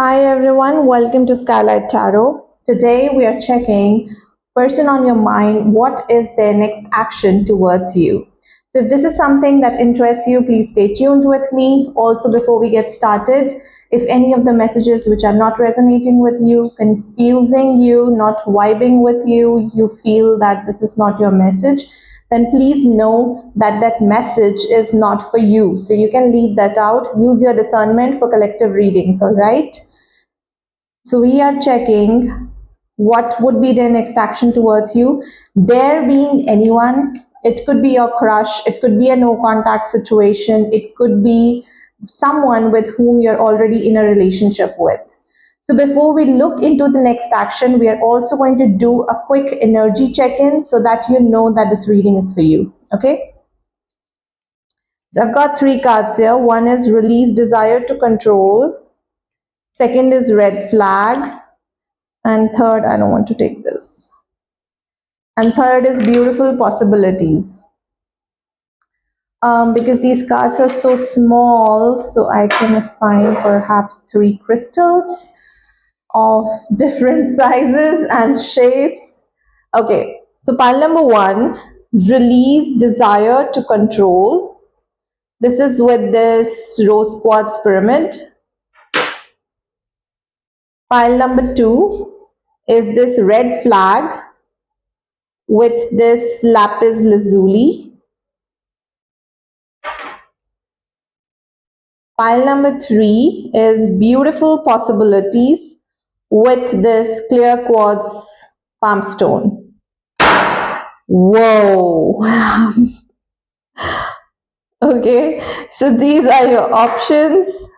Hi everyone, welcome to Skylight Tarot. Today we are checking person on your mind, what is their next action towards you. So if this is something that interests you, please stay tuned with me. Also, before we get started, if any of the messages which are not resonating with you, confusing you, not vibing with you, you feel that this is not your message, then please know that that message is not for you. So you can leave that out. Use your discernment for collective readings, all right? So we are checking what would be their next action towards you. There being anyone, it could be your crush, it could be a no contact situation, it could be someone with whom you're already in a relationship with. So before we look into the next action, we are also going to do a quick energy check-in so that you know that this reading is for you. Okay? So I've got three cards here. One is release desire to control. Second is red flag. And third, I don't want to take this. And third is beautiful possibilities. Because these cards are so small, so I can assign perhaps three crystals of different sizes and shapes. Okay, so pile number one, release desire to control. This is with this rose quartz pyramid. Pile number two is this red flag with this lapis lazuli. Pile number three is beautiful possibilities with this clear quartz palm stone. Whoa. Okay, so these are your options.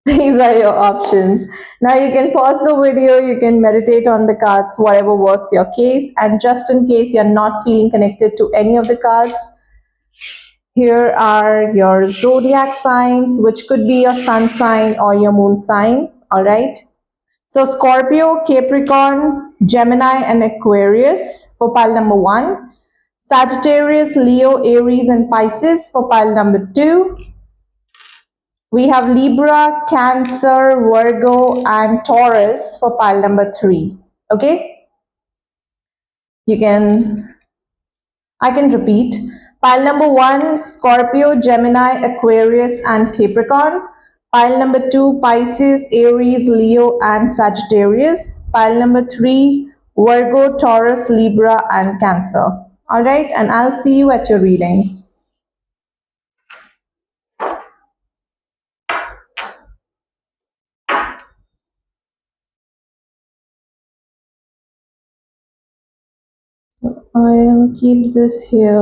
These are your options. Now you can pause the video, you can meditate on the cards, whatever works your case. And just in case you're not feeling connected to any of the cards, here are your zodiac signs, which could be your sun sign or your moon sign. All right. So Scorpio, Capricorn, Gemini, and Aquarius for pile number one. Sagittarius, Leo, Aries, and Pisces for pile number two. We have Libra, Cancer, Virgo, and Taurus for pile number three. Okay. I can repeat. Pile number one, Scorpio, Gemini, Aquarius, and Capricorn. Pile number two, Pisces, Aries, Leo, and Sagittarius. Pile number three, Virgo, Taurus, Libra, and Cancer. All right, and I'll see you at your reading. I'll keep this here.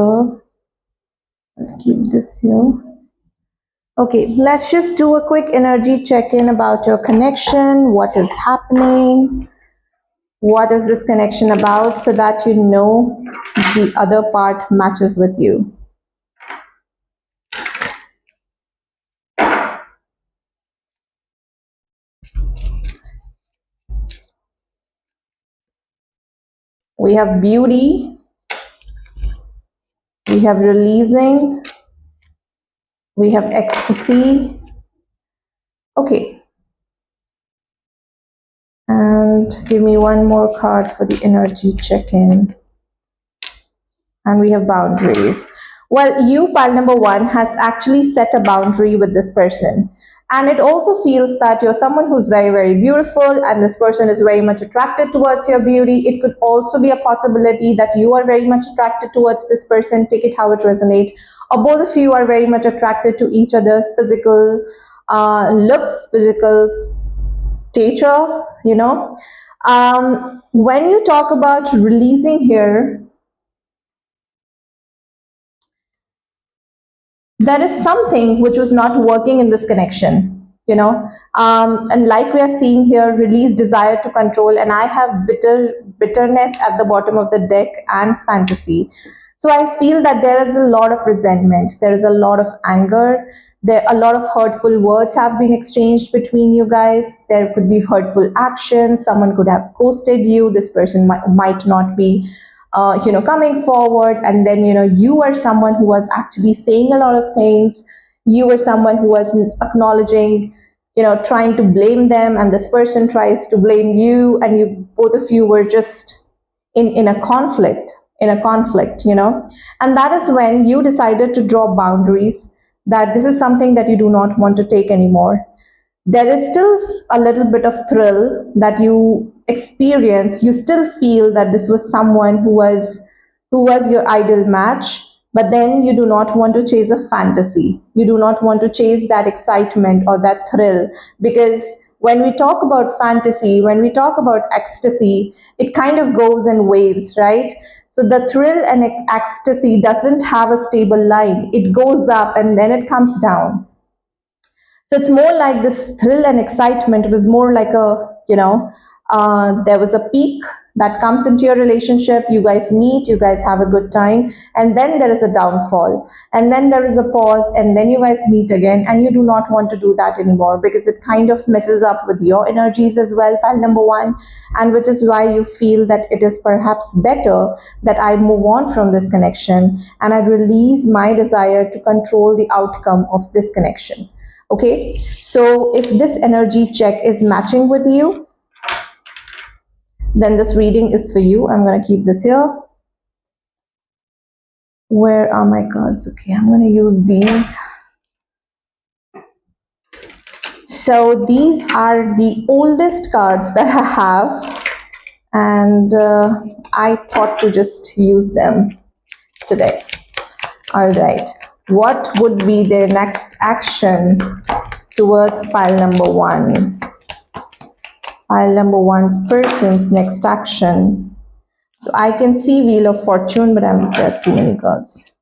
I'll keep this here. Okay, let's just do a quick energy check-in about your connection. What is happening? What is this connection about, so that you know the other part matches with you. We have beauty, we have releasing, we have ecstasy. Okay, and give me one more card for the energy check-in. And we have boundaries. Well, you, pile number one, has actually set a boundary with this person. And it also feels that you're someone who's very, very beautiful, and this person is very much attracted towards your beauty. It could also be a possibility that you are very much attracted towards this person. Take it how it resonates. Or both of you are very much attracted to each other's physical looks, physical stature, you know. When you talk about releasing here, there is something which was not working in this connection, you know. And like we are seeing here, release desire to control, and I have bitterness at the bottom of the deck, and fantasy. So I feel that there is a lot of resentment, there is a lot of anger, there a lot of hurtful words have been exchanged between you guys. There could be hurtful actions, someone could have ghosted you, this person might not be coming forward, and then you are someone who was actually saying a lot of things. You were someone who was acknowledging trying to blame them, and this person tries to blame you, and you both of you were just in a conflict. And that is when you decided to draw boundaries, that this is something that you do not want to take anymore. There is still a little bit of thrill that you experience. You still feel that this was someone who was your ideal match, but then you do not want to chase a fantasy. You do not want to chase that excitement or that thrill, because when we talk about fantasy, when we talk about ecstasy, it kind of goes in waves, right? So the thrill and ecstasy doesn't have a stable line. It goes up and then it comes down. So it's more like this thrill and excitement was more like there was a peak that comes into your relationship. You guys meet, you guys have a good time, and then there is a downfall, and then there is a pause, and then you guys meet again, and you do not want to do that anymore because it kind of messes up with your energies as well, pile number one, and which is why you feel that it is perhaps better that I move on from this connection and I release my desire to control the outcome of this connection. Okay, so if this energy check is matching with you, then this reading is for you. I'm going to keep this here. Where are my cards? Okay, I'm going to use these. So these are the oldest cards that I have, and I thought to just use them today. All right, what would be their next action towards pile number one? Pile number one's person's next action. So I can see Wheel of Fortune, but there are too many cards.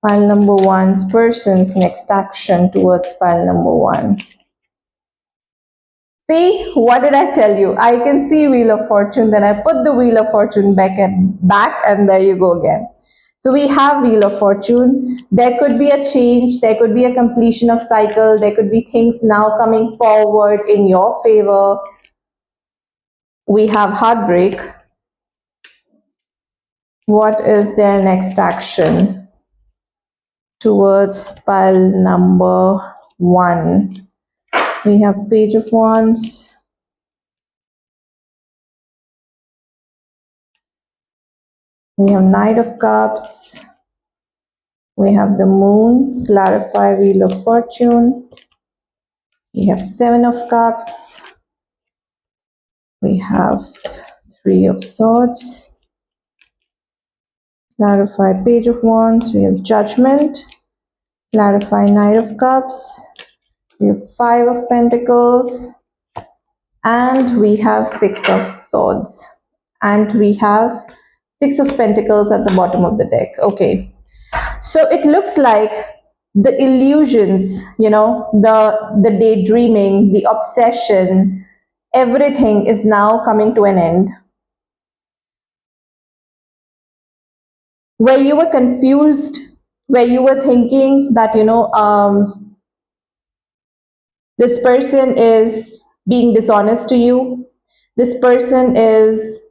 Pile number one's person's next action towards pile number one. See, what did I tell you? I can see Wheel of Fortune, then I put the Wheel of Fortune back, and there you go again. So we have Wheel of Fortune. There could be a change, there could be a completion of cycle, there could be things now coming forward in your favor. We have Heartbreak. What is their next action towards pile number one? We have Page of Wands. We have Knight of Cups. We have the Moon. Clarify Wheel of Fortune. We have Seven of Cups. We have Three of Swords. Clarify Page of Wands. We have Judgment. Clarify Knight of Cups. We have Five of Pentacles. And we have Six of Swords. And we have Six of Pentacles at the bottom of the deck. Okay. So it looks like the illusions, the daydreaming, the obsession, everything is now coming to an end. Where you were confused, where you were thinking that, this person is being dishonest to you, this person is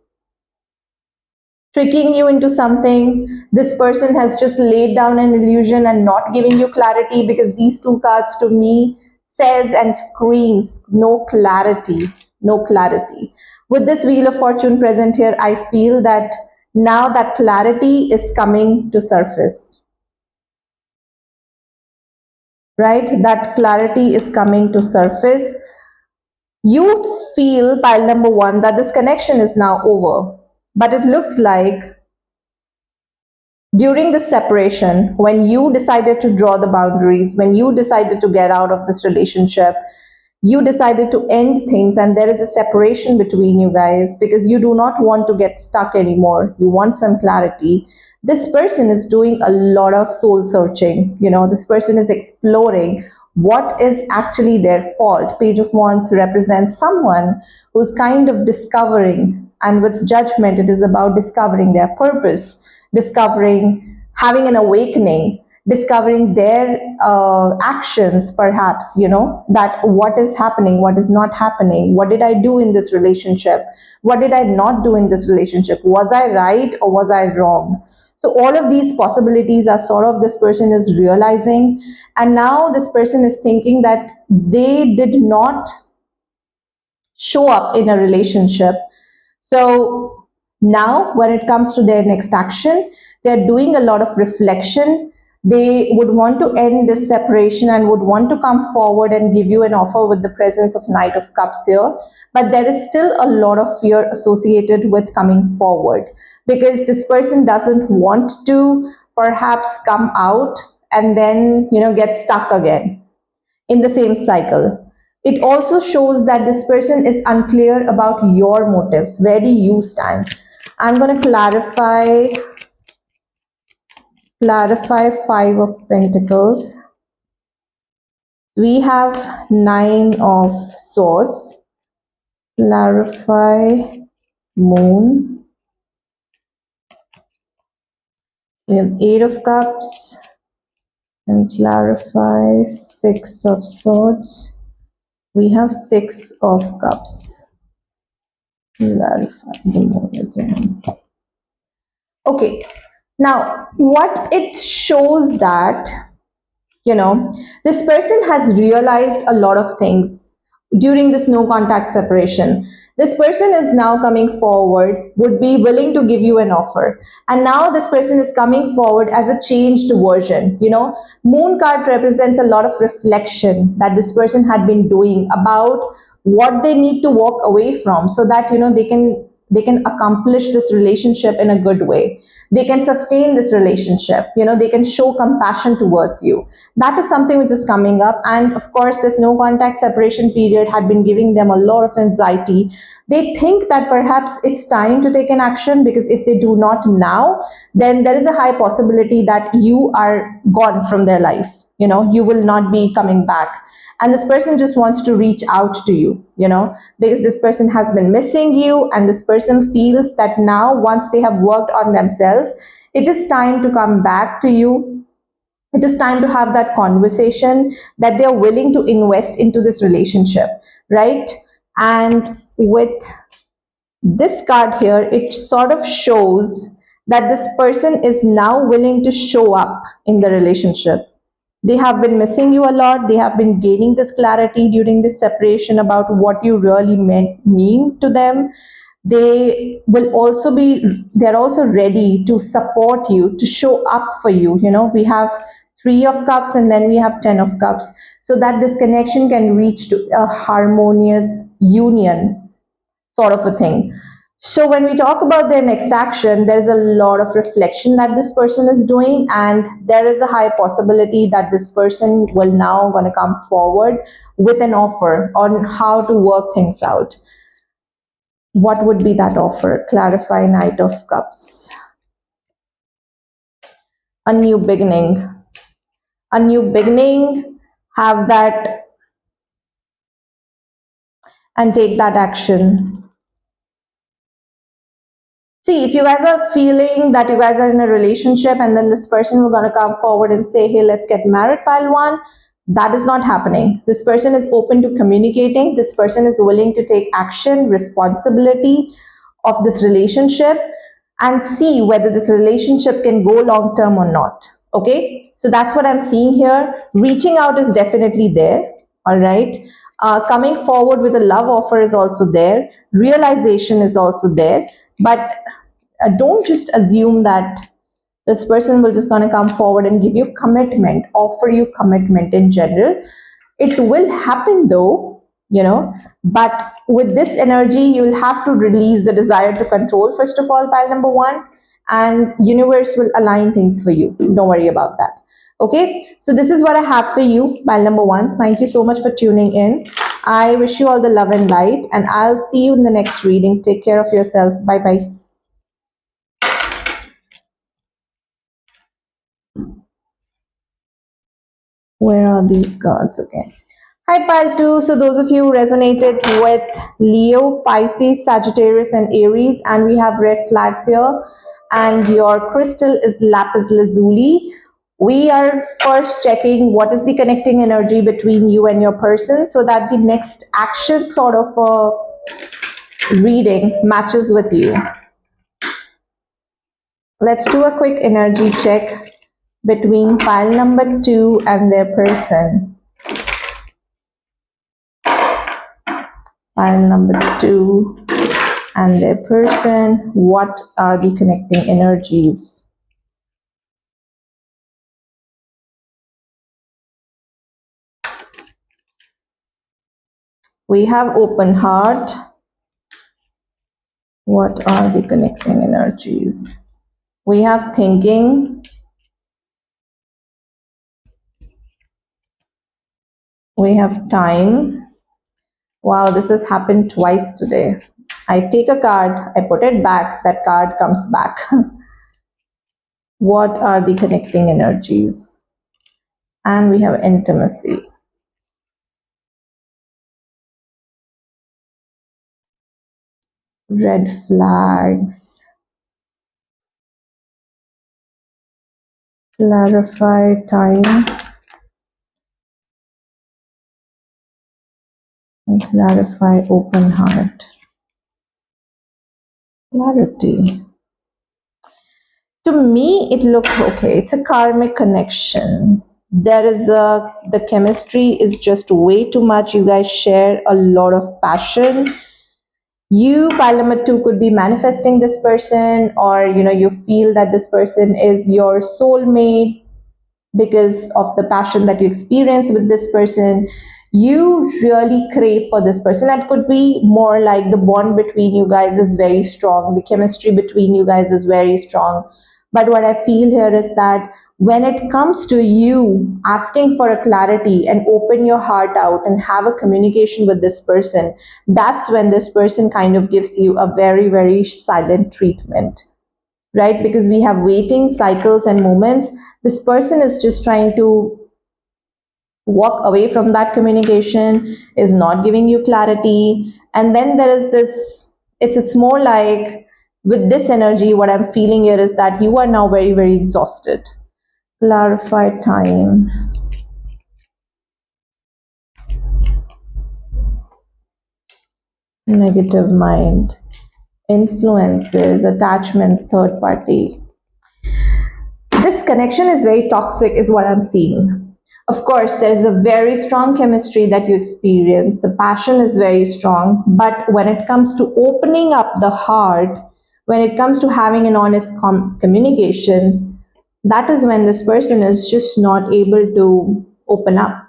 tricking you into something, this person has just laid down an illusion and not giving you clarity, because these two cards to me says and screams no clarity, no clarity. With this Wheel of Fortune present here, I feel that now that clarity is coming to surface, right? That clarity is coming to surface. You feel, pile number one, that this connection is now over, but it looks like during the separation, when you decided to draw the boundaries, when you decided to get out of this relationship, you decided to end things, and there is a separation between you guys because you do not want to get stuck anymore. You want some clarity. This person is doing a lot of soul searching. This person is exploring what is actually their fault. Page of Wands represents someone who's kind of discovering, and with Judgment, it is about discovering their purpose, discovering, having an awakening, discovering their actions, perhaps, that what is happening, what is not happening, what did I do in this relationship, what did I not do in this relationship, was I right or was I wrong? So all of these possibilities are sort of this person is realizing, and now this person is thinking that they did not show up in a relationship. So now, when it comes to their next action, they're doing a lot of reflection. They would want to end this separation and would want to come forward and give you an offer with the presence of Knight of Cups here. But there is still a lot of fear associated with coming forward, because this person doesn't want to perhaps come out and then, get stuck again in the same cycle. It also shows that this person is unclear about your motives. Where do you stand? I'm going to clarify Five of Pentacles. We have Nine of Swords. Clarify Moon. We have Eight of Cups. And clarify Six of Swords. We have Six of Cups. Clarify the moon again. Okay, now what it shows that, this person has realized a lot of things during this no contact separation. This person is now coming forward, would be willing to give you an offer, and now this person is coming forward as a changed version. Moon card represents a lot of reflection that this person had been doing about what they need to walk away from, so that they can accomplish this relationship in a good way. They can sustain this relationship. They can show compassion towards you. That is something which is coming up. And of course, this no contact separation period had been giving them a lot of anxiety. They think that perhaps it's time to take an action, because if they do not now, then there is a high possibility that you are gone from their life. You will not be coming back, and this person just wants to reach out to you, because this person has been missing you, and this person feels that now, once they have worked on themselves, it is time to come back to you. It is time to have that conversation, that they are willing to invest into this relationship, right? And with this card here, it sort of shows that this person is now willing to show up in the relationship. They have been missing you a lot. They have been gaining this clarity during this separation about what you really mean to them. They're also ready to support you, to show up for you. We have Three of Cups, and then we have Ten of Cups, so that this connection can reach to a harmonious union sort of a thing. So when we talk about their next action, there's a lot of reflection that this person is doing, and there is a high possibility that this person will now going to come forward with an offer on how to work things out. What would be that offer? Clarify Knight of Cups. A new beginning. A new beginning. Have that and take that action. See, if you guys are feeling that you guys are in a relationship and then this person will gonna come forward and say, hey, let's get married, pile one, that is not happening. This person is open to communicating. This person is willing to take action, responsibility of this relationship, and see whether this relationship can go long term or not. Okay, so that's what I'm seeing here. Reaching out is definitely there. All right. Coming forward with a love offer is also there. Realization is also there. But don't just assume that this person will just gonna come forward and give you commitment, offer you commitment in general. It will happen though, but with this energy, you'll have to release the desire to control, first of all, pile number one, and universe will align things for you. Don't worry about that. Okay, so this is what I have for you, pile number one. Thank you so much for tuning in. I wish you all the love and light, and I'll see you in the next reading. Take care of yourself. Bye bye. Where are these cards? Okay. Hi, pile 2. So those of you who resonated with Leo, Pisces, Sagittarius, and Aries, and we have red flags here, and your crystal is lapis lazuli. We are first checking what is the connecting energy between you and your person, so that the next action sort of reading matches with you. Let's do a quick energy check between pile number 2 and their person. Pile number 2 and their person. What are the connecting energies? We have open heart. What are the connecting energies? We have thinking. We have time. Wow, this has happened twice today. I take a card, I put it back, that card comes back. What are the connecting energies? And we have intimacy. Red flags. Clarify time. And clarify open heart. Clarity. To me, it looked okay. It's a karmic connection. The chemistry is just way too much. You guys share a lot of passion. You, pile number 2, could be manifesting this person, or you feel that this person is your soulmate because of the passion that you experience with this person. You really crave for this person. That could be more like the bond between you guys is very strong, the chemistry between you guys is very strong. But what I feel here is that when it comes to you asking for a clarity and open your heart out and have a communication with this person, that's when this person kind of gives you a very, very silent treatment, right? Because we have waiting cycles and moments. This person is just trying to walk away from that communication, is not giving you clarity. And then there is this, it's more like, with this energy, what I'm feeling here is that you are now very, very exhausted. Clarify time. Negative mind. Influences, attachments, third party. This connection is very toxic is what I'm seeing. Of course, there's a very strong chemistry that you experience. The passion is very strong. But when it comes to opening up the heart, when it comes to having an honest communication, that is when this person is just not able to open up.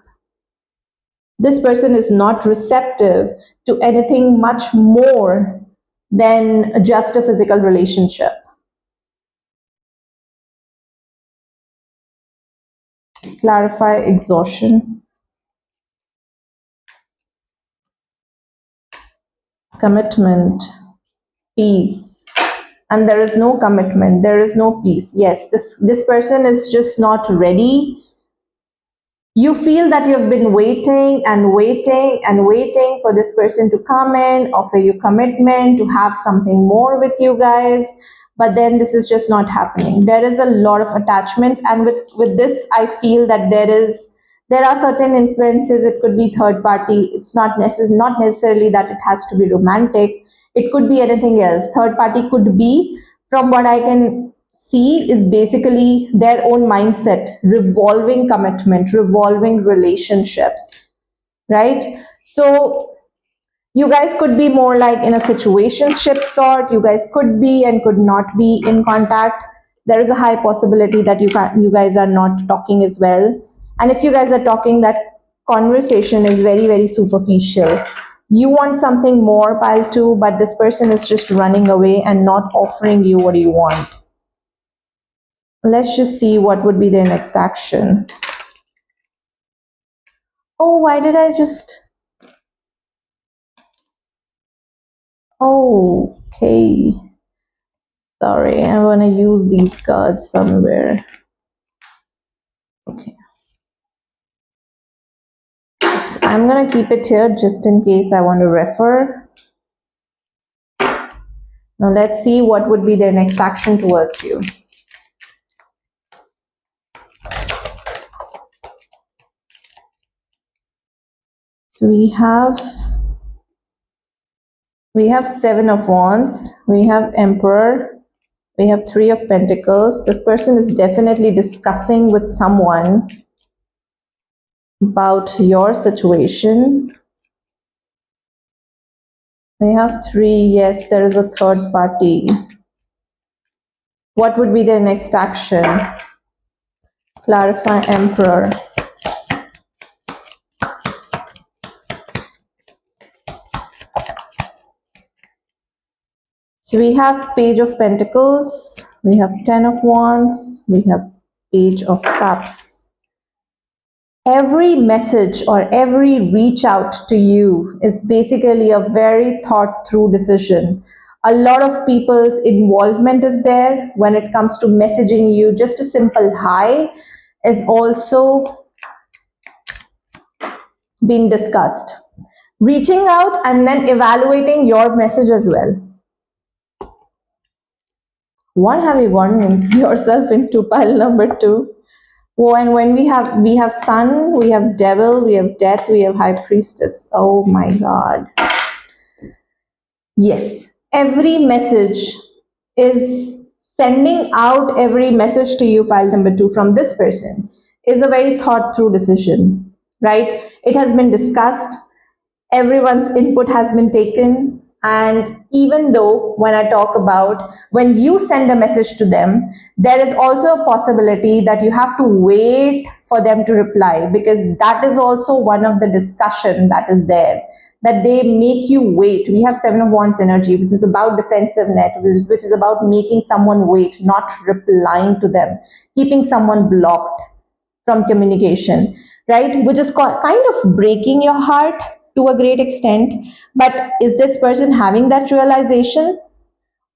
This person is not receptive to anything much more than just a physical relationship. Clarify exhaustion. Commitment. Peace. And there is no commitment, there is no peace. Yes, this person is just not ready. You feel that you've been waiting and waiting and waiting for this person to come in, offer you commitment, to have something more with you guys, but then this is just not happening. There is a lot of attachments, and with this I feel that there are certain influences. It could be third party. It's not necessarily that it has to be romantic. It could be anything else. Third party could be, from what I can see, is basically their own mindset, revolving commitment, revolving relationships, right? So you guys could be more like in a situationship sort. You guys could be and could not be in contact. There is a high possibility that you guys are not talking as well. And if you guys are talking, that conversation is very, very superficial. You want something more, pile 2, but this person is just running away and not offering you what you want. Let's just see what would be their next action. Oh, why did I just... Okay. Sorry, I want to use these cards somewhere. Okay. So I'm going to keep it here just in case I want to refer. Now let's see what would be their next action towards you. So we have Seven of Wands, we have Emperor, We have Three of Pentacles. This person is definitely discussing with someone about your situation. We have three. Yes, there is a third party. What would be their next action? Clarify, Emperor. So we have Page of Pentacles, we have Ten of Wands, we have Page of Cups. Every message or every reach out to you is basically a very thought through decision. A lot of people's involvement is there when it comes to messaging you. Just a simple hi is also being discussed. Reaching out and then evaluating your message as well. What have you gotten yourself into? Pile number two. Oh, and when we have sun, we have devil, we have death, we have high priestess. Oh my god. Yes, every message is sending out every message to you, pile number two, from this person is a very thought through decision, right? It has been discussed, everyone's input has been taken, and even though when I talk about when you send a message to them, there is also a possibility that you have to wait for them to reply, because that is also one of the discussion that is there, that they make you wait. We have Seven of Wands energy, which is about defensiveness, which is about making someone wait, not replying to them, keeping someone blocked from communication, right? Which is kind of breaking your heart to a great extent. But is this person having that realization?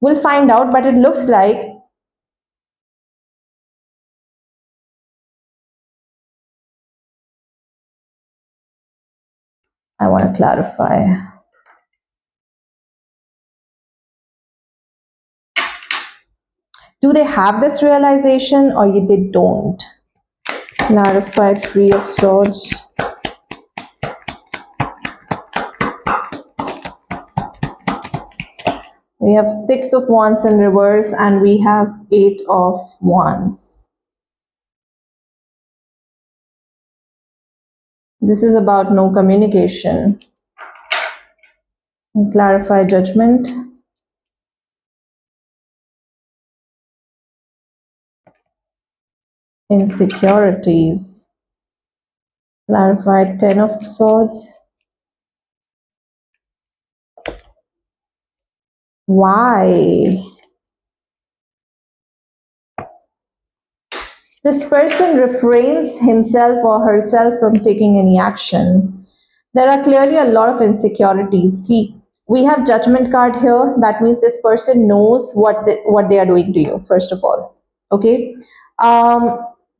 We'll find out, but it looks like I want to clarify. Do they have this realization or they don't? Clarify, Three of Swords. We have Six of Wands in reverse and we have Eight of Wands. This is about no communication. And clarify, Judgment. Insecurities. Clarify, Ten of Swords. Why? This person refrains himself or herself from taking any action. There are clearly a lot of insecurities. See, we have Judgment card here. That means this person knows what they are doing to you, first of all. Okay?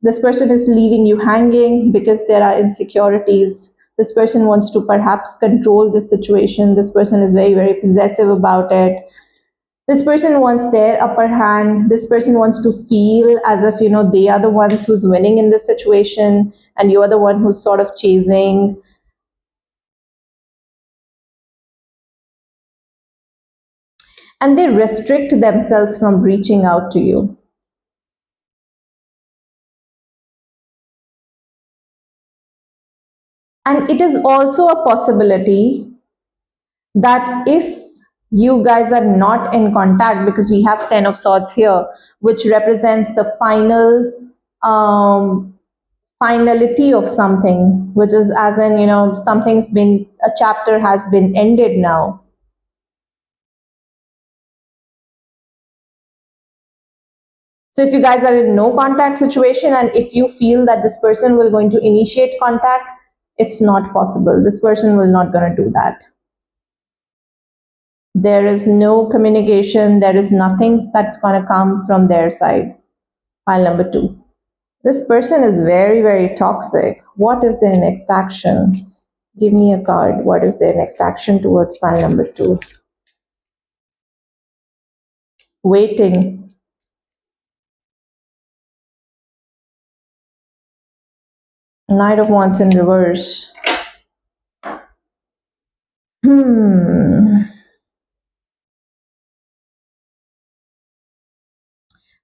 This person is leaving you hanging because there are insecurities. This person wants to perhaps control this situation. This person is very, very possessive about it. This person wants their upper hand. This person wants to feel as if they are the ones who's winning in this situation and you are the one who's sort of chasing. And they restrict themselves from reaching out to you. And it is also a possibility that if you guys are not in contact, because we have Ten of Swords here, which represents the finality of something, which is as in a chapter has been ended now. So if you guys are in no contact situation and if you feel that this person will going to initiate contact, it's not possible. This person will not going to do that. There is no communication. There is nothing that's going to come from their side. Pile number two. This person is very, very toxic. What is their next action? Give me a card. What is their next action towards pile number two? Waiting. Knight of Wands in reverse.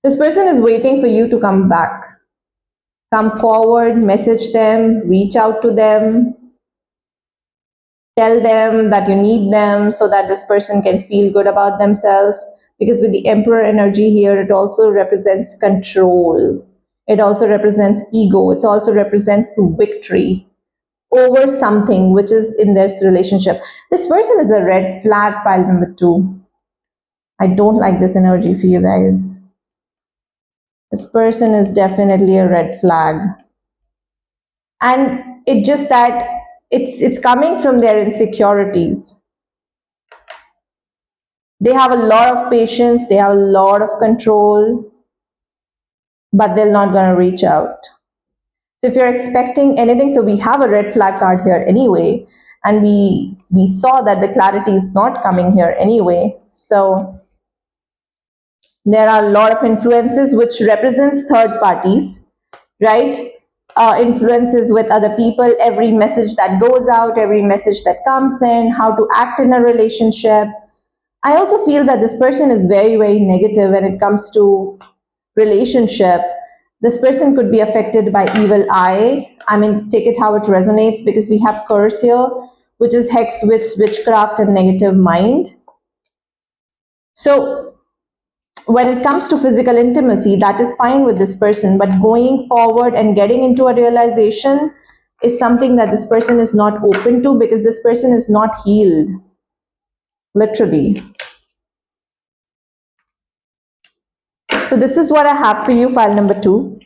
This person is waiting for you to come back. Come forward, message them, reach out to them, tell them that you need them so that this person can feel good about themselves. Because with the Emperor energy here, it also represents control. It also represents ego. It also represents victory over something which is in this relationship. This person is a red flag, pile number 2. I don't like this energy for you guys. This person is definitely a red flag. And it just that it's coming from their insecurities. They have a lot of patience, they have a lot of control, but they're not going to reach out. So if you're expecting anything, so we have a red flag card here anyway, and we saw that the clarity is not coming here anyway. So there are a lot of influences which represents third parties, right? Influences with other people, every message that goes out, every message that comes in, how to act in a relationship. I also feel that this person is very, very negative when it comes to relationship. This person could be affected by evil eye. I mean, take it how it resonates, because we have curse here, which is hex, witchcraft, and negative mind. So when it comes to physical intimacy, that is fine with this person, but going forward and getting into a realization is something that this person is not open to, because this person is not healed, literally. So this is what I have for you, pile number 2.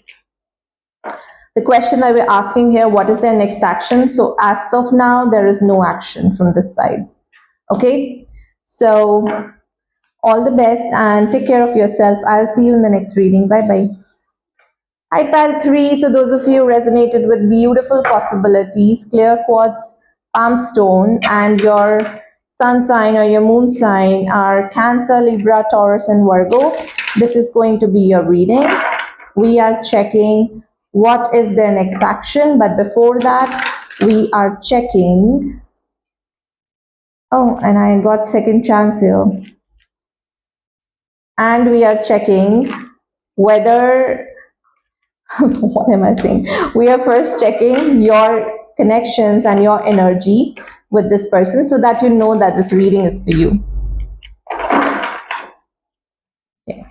The question that we're asking here, what is their next action? So as of now, there is no action from this side. Okay, so all the best and take care of yourself. I'll see you in the next reading. Bye bye. Hi, pile 3. So those of you who resonated with beautiful possibilities, clear quartz, palm stone, and your sun sign or your moon sign are Cancer, Libra, Taurus, and Virgo, this is going to be your reading. We are checking what is their next action, but before that, we are checking. Oh, and I got second chance here. And we are checking whether what am I saying? We are first checking your connections and your energy with this person so that you know that this reading is for you. Okay.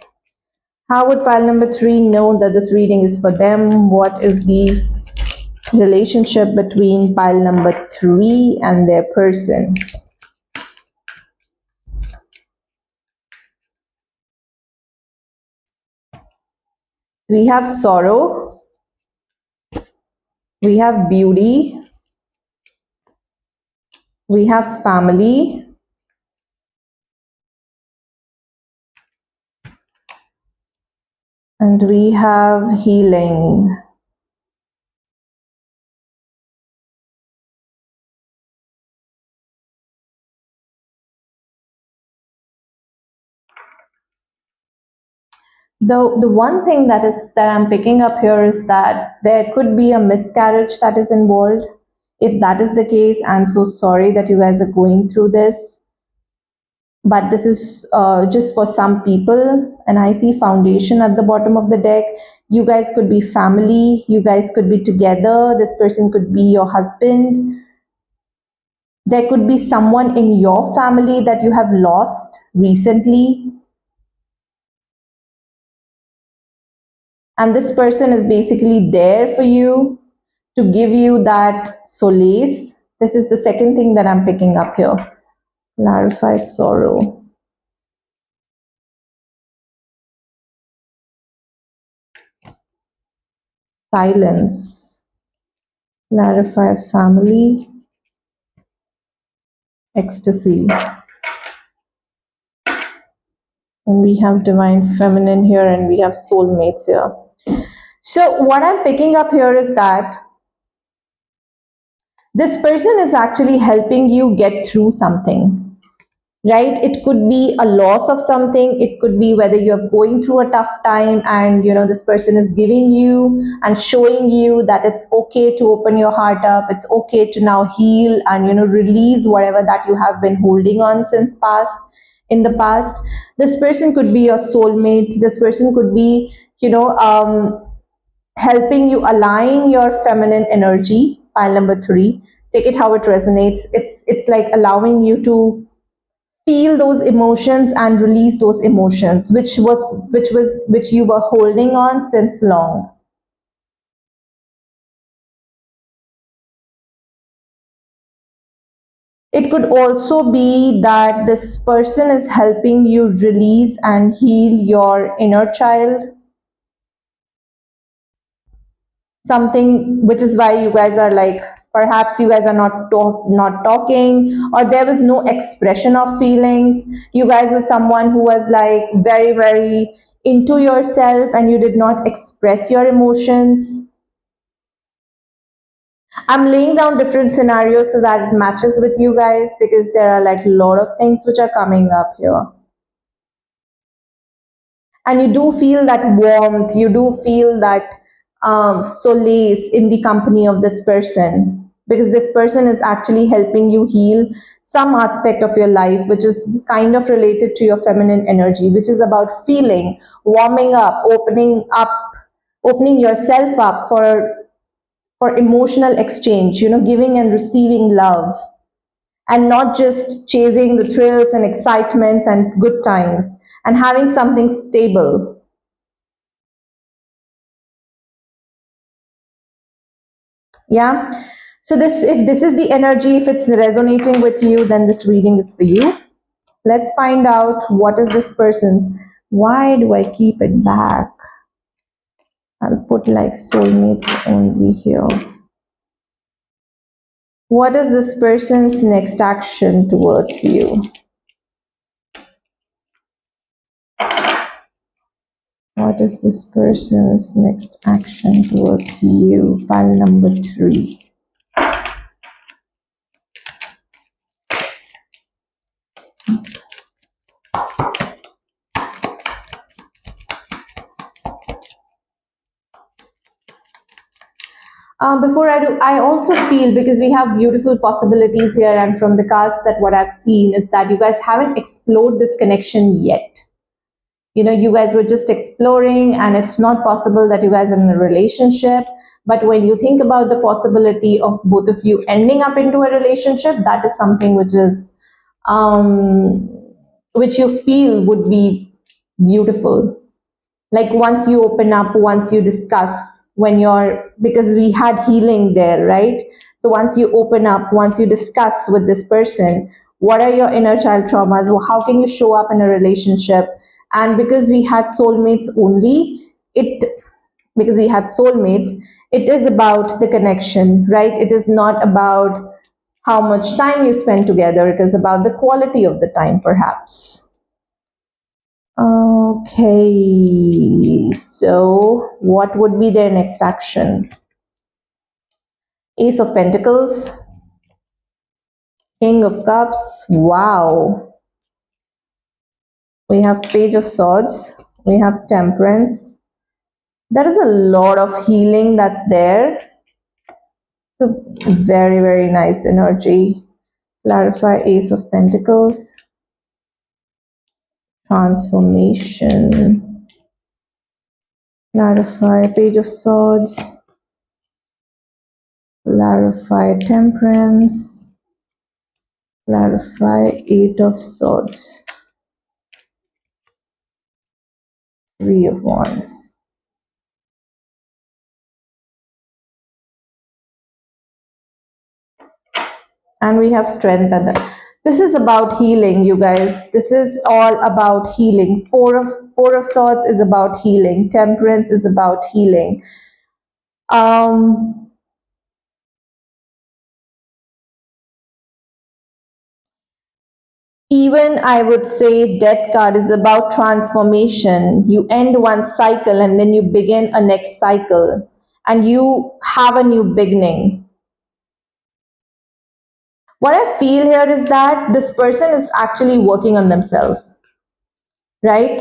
How would pile number 3 know that this reading is for them? What is the relationship between pile number 3 and their person? We have sorrow, we have beauty, we have family, and we have healing. The one thing that I'm picking up here is that there could be a miscarriage that is involved. If that is the case, I'm so sorry that you guys are going through this. But this is just for some people, and I see foundation at the bottom of the deck. You guys could be family, you guys could be together, this person could be your husband. There could be someone in your family that you have lost recently, and this person is basically there for you to give you that solace. This is the second thing that I'm picking up here. Clarify sorrow. Silence. Clarify family. Ecstasy. And we have divine feminine here, and we have soulmates here. So what I'm picking up here is that this person is actually helping you get through something, right? It could be a loss of something. It could be whether you're going through a tough time and this person is giving you and showing you that it's okay to open your heart up. It's okay to now heal and release whatever that you have been holding on since past. in the past. This person could be your soulmate. This person could be, helping you align your feminine energy. Pile number 3, take it how it resonates. It's like allowing you to feel those emotions and release those emotions which you were holding on since long. It could also be that this person is helping you release and heal your inner child, something which is why you guys are like, perhaps you guys are not talking, or there was no expression of feelings. You guys were someone who was like very very into yourself and you did not express your emotions. I'm laying down different scenarios so that it matches with you guys, because there are like a lot of things which are coming up here. And you do feel that warmth, you do feel that solace in the company of this person, because this person is actually helping you heal some aspect of your life which is kind of related to your feminine energy, which is about feeling, warming up, opening yourself up for emotional exchange, giving and receiving love, and not just chasing the thrills and excitements and good times, and having something stable. Yeah. So this, if this is the energy, if it's resonating with you, then this reading is for you. Let's find out what is this person's. Why do I keep it back? I'll put like soulmates only here. What is this person's next action towards you? What is this person's next action towards you? Pile number 3. Before I do, I also feel, because we have beautiful possibilities here, and from the cards that what I've seen is that you guys haven't explored this connection yet. You guys were just exploring, and it's not possible that you guys are in a relationship. But when you think about the possibility of both of you ending up into a relationship, that is something um, which you feel would be beautiful. Like once you open up, once you discuss, when you're, because we had healing there, right? So once you open up, once you discuss with this person, what are your inner child traumas, how can you show up in a relationship? And because we had soulmates only, it because we had soulmates, it is about the connection, right? It is not about how much time you spend together, it is about the quality of the time, perhaps. Okay, so what would be their next action? Ace of Pentacles, King of Cups, wow. We have Page of Swords, we have Temperance. There is a lot of healing that's there. So very, very nice energy. Clarify Ace of Pentacles, Transformation. Clarify Page of Swords, clarify Temperance, clarify Eight of Swords, Three of Wands. And we have Strength at the. This is about healing, you guys. This is all about healing. Four of Swords is about healing. Temperance is about healing. Um, Even I would say Death card is about transformation. You end one cycle and then you begin a next cycle, and you have a new beginning. What I feel here is that this person is actually working on themselves, right?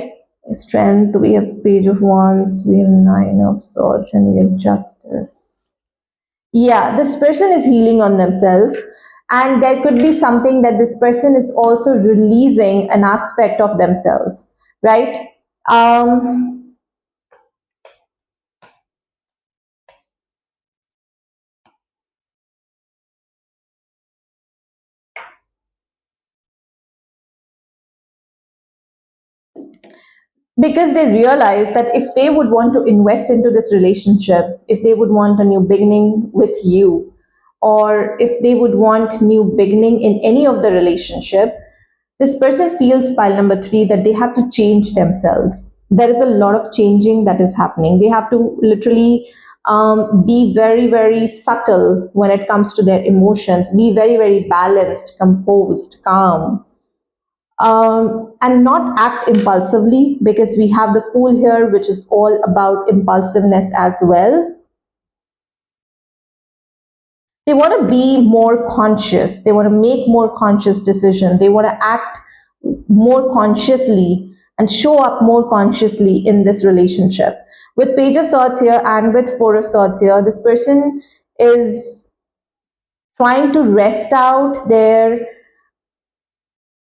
Strength, we have Page of Wands, we have Nine of Swords, and we have Justice. Yeah, this person is healing on themselves, And there could be something that this person is also releasing an aspect of themselves, right? um, because they realize that if they would want to invest into this relationship, if they would want a new beginning with you, or if they would want new beginning in any of the relationship, this person feels, pile number 3, that they have to change themselves. There is a lot of changing that is happening. They have to literally be very, very subtle when it comes to their emotions, be very, very balanced, composed, calm, and not act impulsively, because we have the Fool here, which is all about impulsiveness as well. They want to be more conscious, they want to make more conscious decisions, they want to act more consciously and show up more consciously in this relationship. With Page of Swords here and with Four of Swords here, this person is trying to rest out their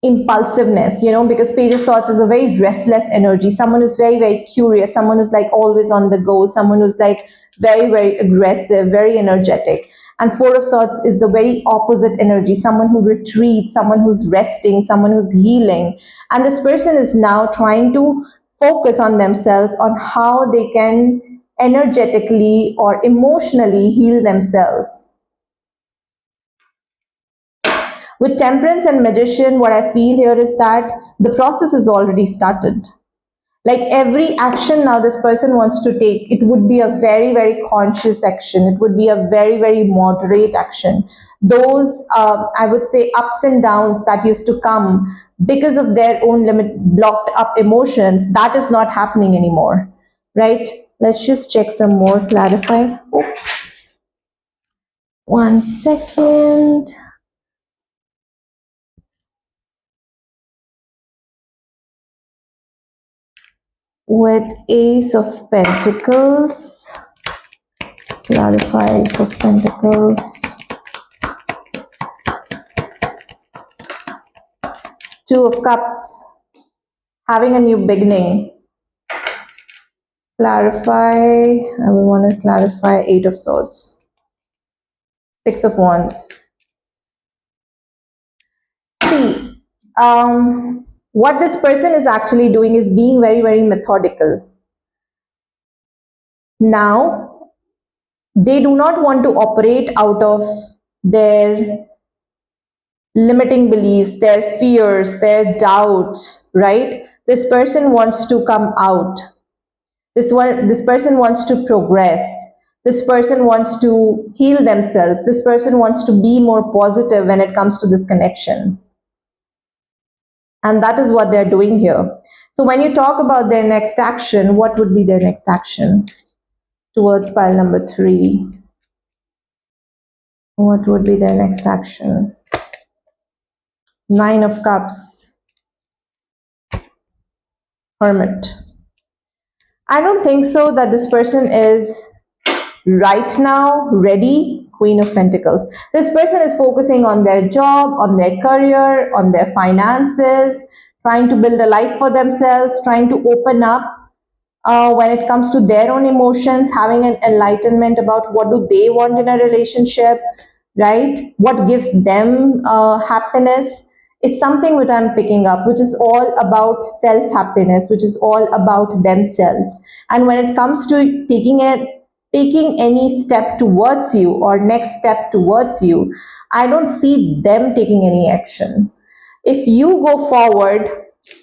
impulsiveness, because Page of Swords is a very restless energy, someone who's very, very curious, someone who's like always on the go, someone who's like very, very aggressive, very energetic. And Four of Swords is the very opposite energy, someone who retreats, someone who's resting, someone who's healing. And this person is now trying to focus on themselves, on how they can energetically or emotionally heal themselves. With Temperance and Magician, what I feel here is that the process is already started. Like every action now this person wants to take, it would be a very, very conscious action. It would be a very, very moderate action. Those, I would say, ups and downs that used to come because of their own limit, blocked up emotions, that is not happening anymore, right? Let's just check some more, clarify. Oops. 1 second. With Ace of Pentacles, clarify Ace of Pentacles, Two of Cups, having a new beginning, clarify, I will want to clarify Eight of Swords, Six of Wands. See, what this person is actually doing is being very, very methodical. Now, they do not want to operate out of their limiting beliefs, their fears, their doubts, right? This person wants to come out. This person wants to progress. This person wants to heal themselves. This person wants to be more positive when it comes to this connection. And that is what they're doing here. So when you talk about their next action, what would be their next action towards pile number 3? What would be their next action? Nine of Cups, Hermit. I don't think so that this person is right now ready. Queen of Pentacles. This person is focusing on their job, on their career, on their finances, trying to build a life for themselves, trying to open up when it comes to their own emotions, having an enlightenment about what do they want in a relationship, right? What gives them happiness is something which I'm picking up, which is all about self-happiness, which is all about themselves. And when it comes to taking any step towards you or next step towards you, I don't see them taking any action. If you go forward,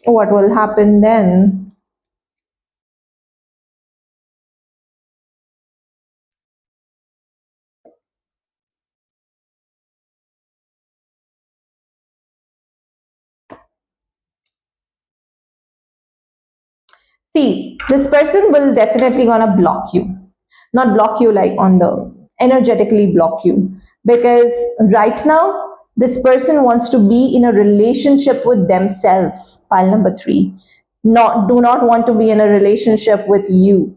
what will happen then? See, this person will definitely gonna block you. Not block you like on the energetically block you. Because right now, this person wants to be in a relationship with themselves. Pile number 3. Do not want to be in a relationship with you.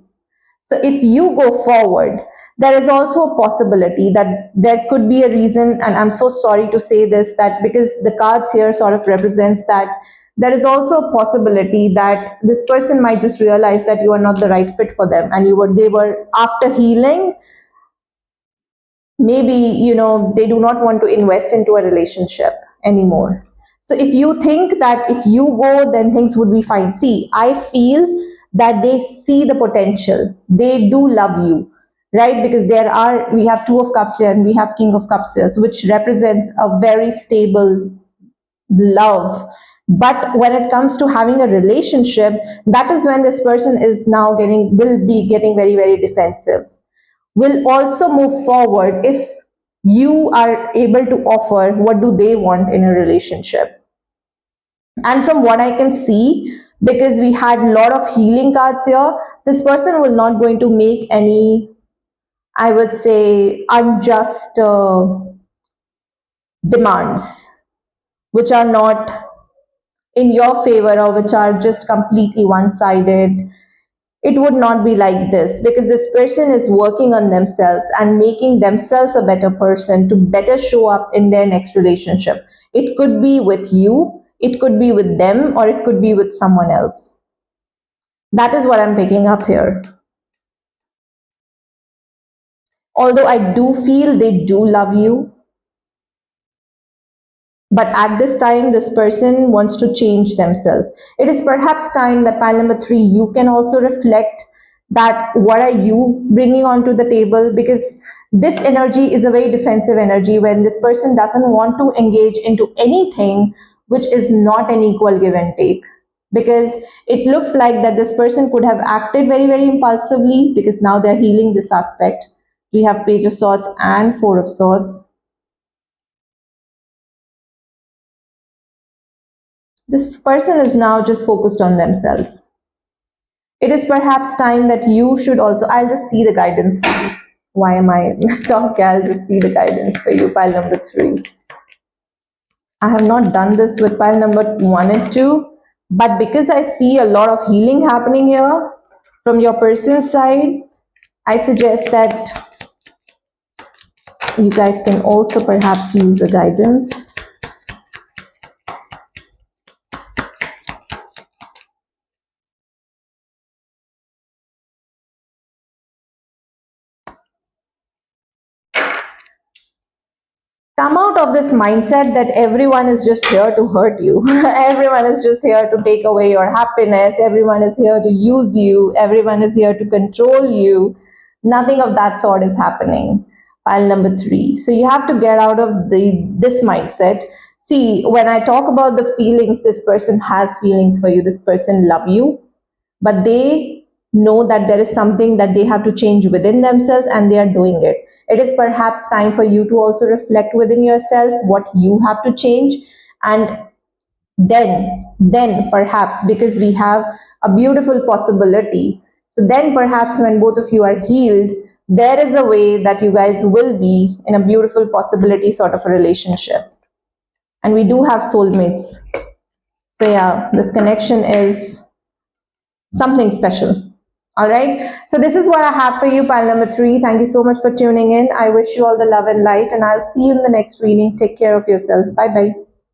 So if you go forward, There is also a possibility that there could be a reason, and I'm so sorry to say this, that because the cards here sort of represents that, there is also a possibility that this person might just realize that you are not the right fit for them, and they were after healing, maybe they do not want to invest into a relationship anymore. So if you think that if you go then things would be fine, see, I feel that they see the potential, they do love you, right? Because we have two of cups here and we have king of cups here, so which represents a very stable love. But when it comes to having a relationship, that is when this person is now getting will be getting very, very defensive, will also move forward if you are able to offer what do they want in a relationship. And from what I can see, because we had a lot of healing cards here, this person will not going to make any, I would say, unjust demands which are not in your favor or which are just completely one sided. It would not be like this, because this person is working on themselves and making themselves a better person to better show up in their next relationship. It could be with you, it could be with them, or it could be with someone else. That is what I'm picking up here. Although I do feel they do love you, but at this time this person wants to change themselves. It is perhaps time that pile number 3, you can also reflect that what are you bringing onto the table, because this energy is a very defensive energy when this person doesn't want to engage into anything which is not an equal give and take, because it looks like that this person could have acted very, very impulsively, because now they're healing this aspect. We have page of swords and four of swords. This person is now just focused on themselves. It is perhaps time that you should also, I'll just see the guidance for you. Why am I talking? I'll just see the guidance for you, pile number 3. I have not done this with pile number 1 and 2, but because I see a lot of healing happening here from your person's side, I suggest that you guys can also perhaps use the guidance. Come out of this mindset that everyone is just here to hurt you. Everyone is just here to take away your happiness. Everyone is here to use you. Everyone is here to control you. Nothing of that sort is happening. Pile number 3. So you have to get out of this mindset. See, when I talk about the feelings, this person has feelings for you. This person love you, but they know that there is something that they have to change within themselves and they are doing it. It is perhaps time for you to also reflect within yourself what you have to change, and then perhaps, because we have a beautiful possibility, so then perhaps when both of you are healed, there is a way that you guys will be in a beautiful possibility sort of a relationship. And we do have soulmates, so yeah, this connection is something special. All right. So this is what I have for you, pile number 3. Thank you so much for tuning in. I wish you all the love and light, and I'll see you in the next reading. Take care of yourself. Bye bye.